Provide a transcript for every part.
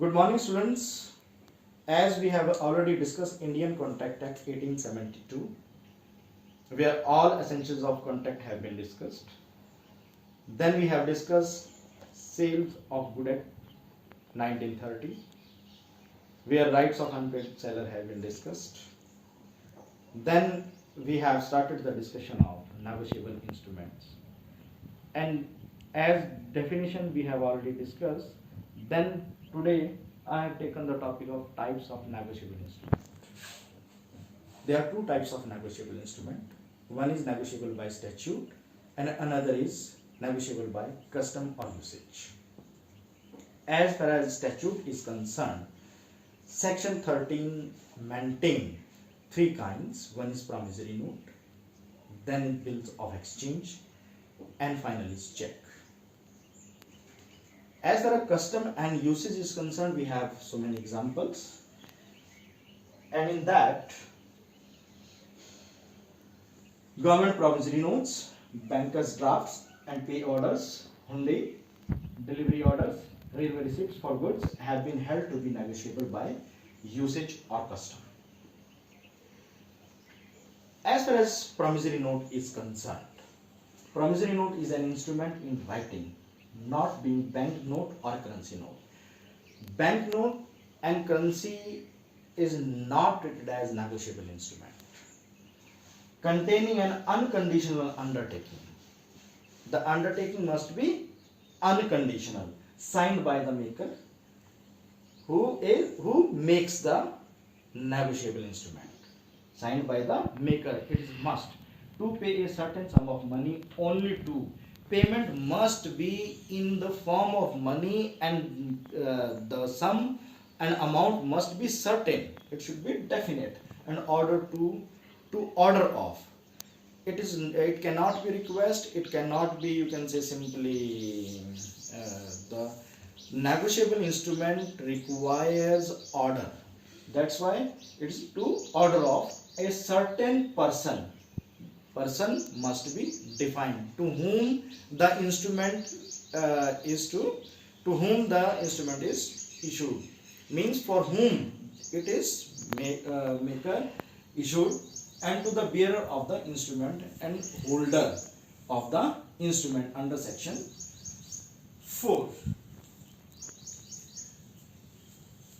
Good morning, students. As we have already discussed Indian Contract Act 1872, where all essentials of contract have been discussed. Then we have discussed Sales of Good Act 1930, where rights of unpaid seller have been discussed. Then we have started the discussion of negotiable instruments. And as definition we have already discussed, then today I have taken the topic of types of negotiable instrument. There are two types of negotiable instrument. One is negotiable by statute and another is negotiable by custom or usage. As far as statute is concerned, section 13 maintain three kinds. One is promissory note, then bills of exchange, and finally is check. As far as custom and usage is concerned, we have so many examples, and in that, government promissory notes, bankers drafts and pay orders, hundi, delivery orders, railway receipts for goods have been held to be negotiable by usage or custom. As far as promissory note is concerned, promissory note is an instrument in writing, not being bank note or currency note. Bank note and currency is not treated as negotiable instrument. Containing an unconditional undertaking. The undertaking must be unconditional, signed by the maker, who makes the negotiable instrument. Signed by the maker, it is must to pay a certain sum of money only to. Payment must be in the form of money, and the sum and amount must be certain. It should be definite. In order to order of. It cannot be request. It cannot be, you can say simply, the negotiable instrument requires order. That's why it's to order of a certain person. Person must be defined to whom the instrument is issued, means for whom it is maker issued, and to the bearer of the instrument and holder of the instrument under section 4.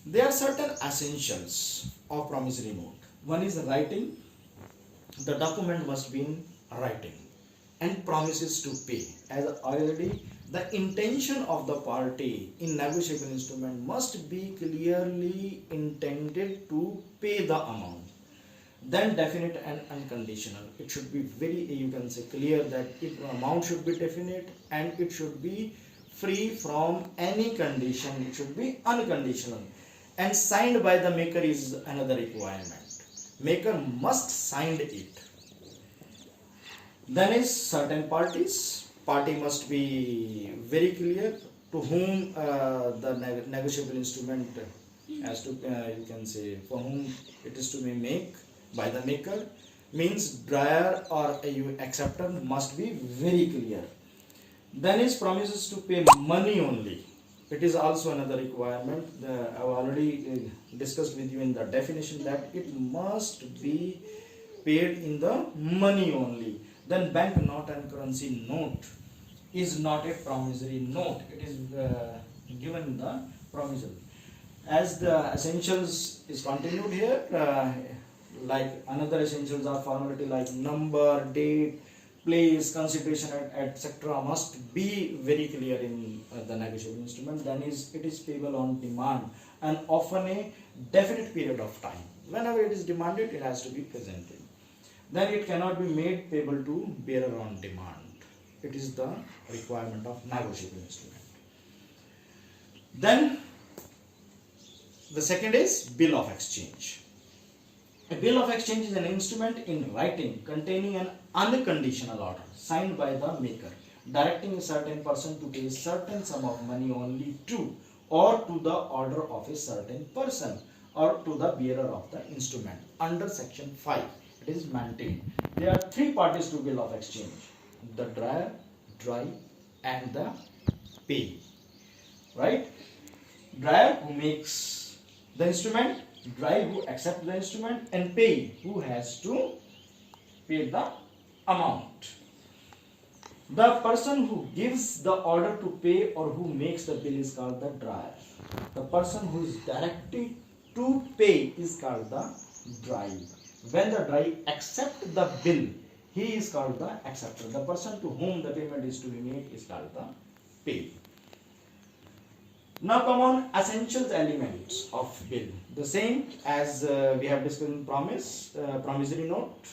There are certain essentials of promissory note. One is writing. The document must be in writing, and promises to pay. As already, the intention of the party in negotiable instrument must be clearly intended to pay the amount. Then definite and unconditional. It should be very, you can say, clear that amount should be definite and it should be free from any condition. It should be unconditional. And signed by the maker is another requirement. Maker must sign it. Then is certain parties. Party must be very clear to whom the negotiable instrument has to, you can say, for whom it is to be made by the maker. Means drawer or acceptor must be very clear. Then is promises to pay money only. It is also another requirement. I have already discussed with you in the definition that it must be paid in the money only. Then bank note and currency note is not a promissory note. It is given in the promissory. As the essentials is continued here, like another essentials are formality like number, date, place, consideration, etc. must be very clear in the negotiable instrument. Then it is payable on demand and often a definite period of time. Whenever it is demanded, it has to be presented. Then it cannot be made payable to bearer on demand. It is the requirement of negotiable instrument. Then the second is bill of exchange. A bill of exchange is an instrument in writing containing an unconditional order signed by the maker, directing a certain person to pay a certain sum of money only to, or to the order of a certain person, or to the bearer of the instrument. Under section 5, it is maintained. There are three parties to bill of exchange: the drawer, dry, and the pay. Right? Dryer who makes the instrument, dryer who accepts the instrument, and pay who has to pay the amount. The person who gives the order to pay or who makes the bill is called the dryer. The person who is directed to pay is called the dryer. When the dryer accepts the bill, he is called the acceptor. The person to whom the payment is to be made is called the pay. Now come on essential elements of bill. The same as we have discussed in promissory note.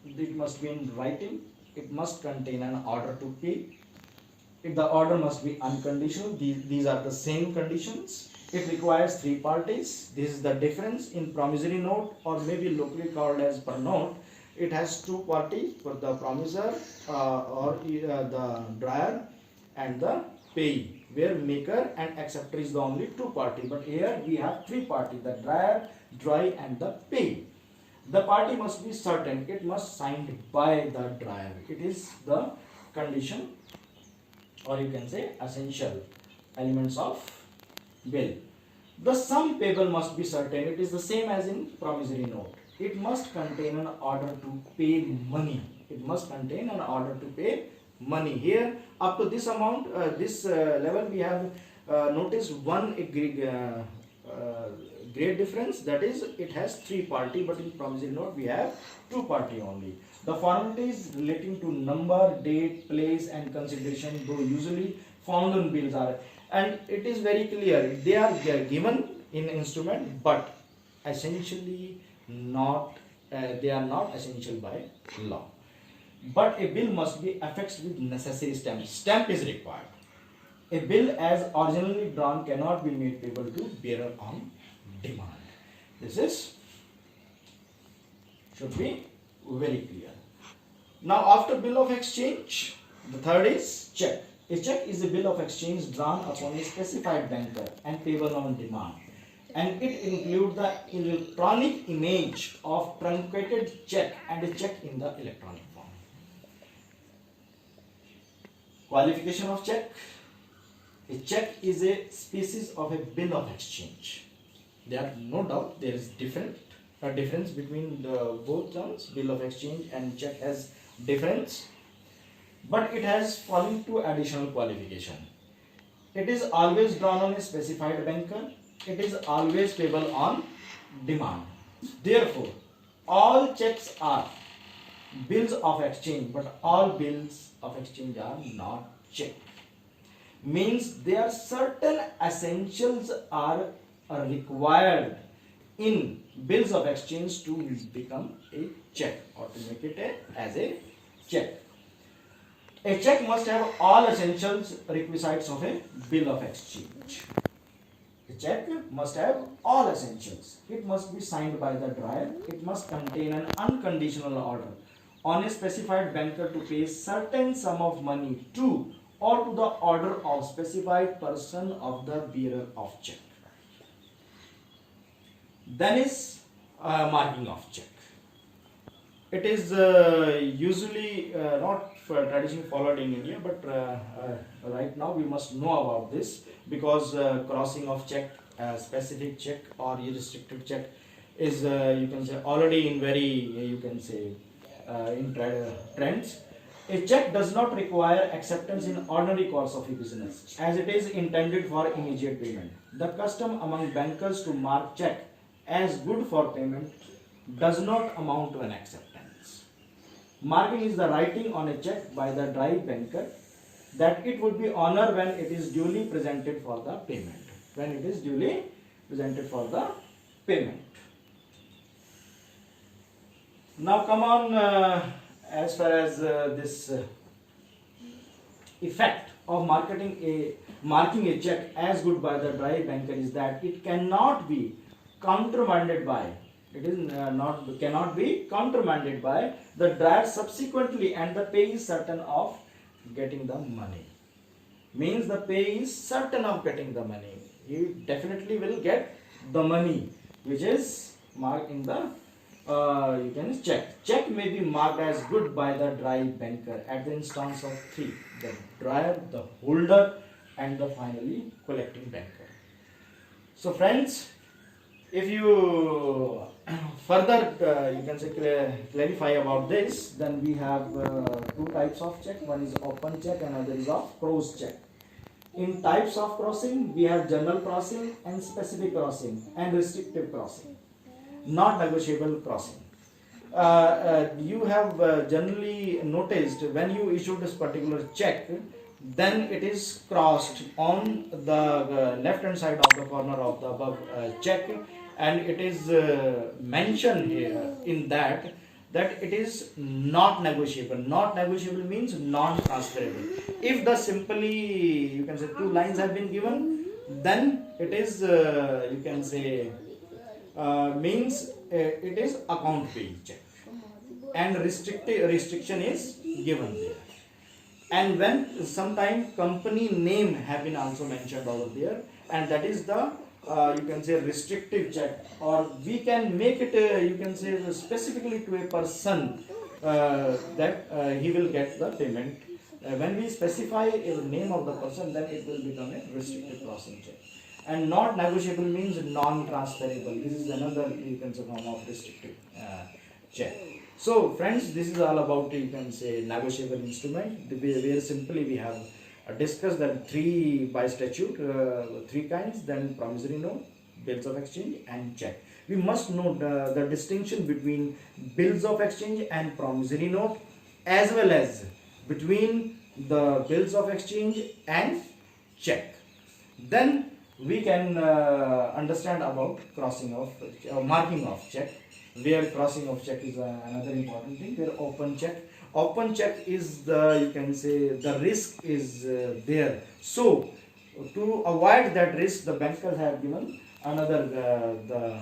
It must be in writing. It must contain an order to pay. The order must be unconditional. These are the same conditions. It requires three parties. This is the difference in promissory note, or maybe locally called as per note. It has two parties, for the promisor or the dryer and the payee, where maker and acceptor is the only two party. But here we have three parties: the dryer, dry, and the payee. The party must be certain. It must signed by the dryer. It is the condition, or you can say essential elements of bill. The sum payable must be certain. It is the same as in promissory note. It must contain an order to pay money. It must contain an order to pay money. Here, up to this amount, this level, we have noticed one great difference. That is, it has three party, but in promissory note we have two party only. The formalities relating to number, date, place, and consideration, though usually found on bills, are, and it is very clear, they are given in instrument, but essentially not, they are not essential by law. But a bill must be affixed with necessary stamp. Stamp is required. A bill as originally drawn cannot be made payable to bearer on demand. This is should be very clear. Now, after bill of exchange, the third is check. A check is a bill of exchange drawn upon a specified banker and payable on demand, and it includes the electronic image of truncated check and a check in the electronic form. Qualification of check. A check is a species of a bill of exchange. There are no doubt there is a difference between the both terms. Bill of exchange and check has difference, but it has following two additional qualification. It is always drawn on a specified banker. It is always payable on demand. Therefore, all checks are bills of exchange, but all bills of exchange are not check. Means there are certain essentials are required in bills of exchange to become a check, or to make it as a check. A check must have all essentials requisites of a bill of exchange. A check must have all essentials. It must be signed by the dryer. It must contain an unconditional order on a specified banker to pay certain sum of money to or to the order of specified person of the bearer of check. Then is marking of check. It is usually not traditionally followed in India, but right now we must know about this, because crossing of check, specific check or restricted check is you can say already in very you can say in trends. A check does not require acceptance in ordinary course of business, as it is intended for immediate payment. The custom among bankers to mark check as good for payment does not amount to an acceptance. Marking is the writing on a check by the dry banker that it would be honored when it is duly presented for the payment. When it is duly presented for the payment. Now come on, as far as this effect of marking a check as good by the dry banker is that it cannot be countermanded by, cannot be countermanded by the dryer subsequently, and the pay is certain of getting the money. Means the pay is certain of getting the money. He definitely will get the money, which is marked in the you can check. Check may be marked as good by the dry banker at the instance of three: the dryer, the holder, and the finally collecting banker. So friends, if you further you can say clarify about this, then we have two types of check. One is open check and other is of cross check. In types of crossing, we have general crossing and specific crossing and restrictive crossing, not negotiable crossing. You have generally noticed when you issue this particular check, then it is crossed on the left hand side of the corner of the above check, and it is mentioned here in that it is not negotiable. Not negotiable means non-transferable. If the simply you can say two lines have been given, then it is you can say means it is account paid check, and restriction is given there. And when sometime company name have been also mentioned over there, and that is the you can say restrictive check, or we can make it you can say specifically to a person that he will get the payment. When we specify a name of the person, then it will become a restrictive crossing check. And not negotiable means non-transferable. This is another you can say form of restrictive check. So friends, this is all about you can say negotiable instrument. Where simply we have discussed that three by statute, three kinds, then promissory note, bills of exchange and check. We must note the distinction between bills of exchange and promissory note, as well as between the bills of exchange and check. Then we can understand about crossing of marking of check, where crossing of check is another important thing. Where open check is the you can say the risk is there. So to avoid that risk, the bankers have given another the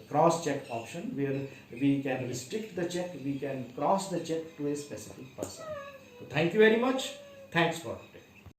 cross check option, where we can restrict the check, we can cross the check to a specific person. So thank you very much. Thanks for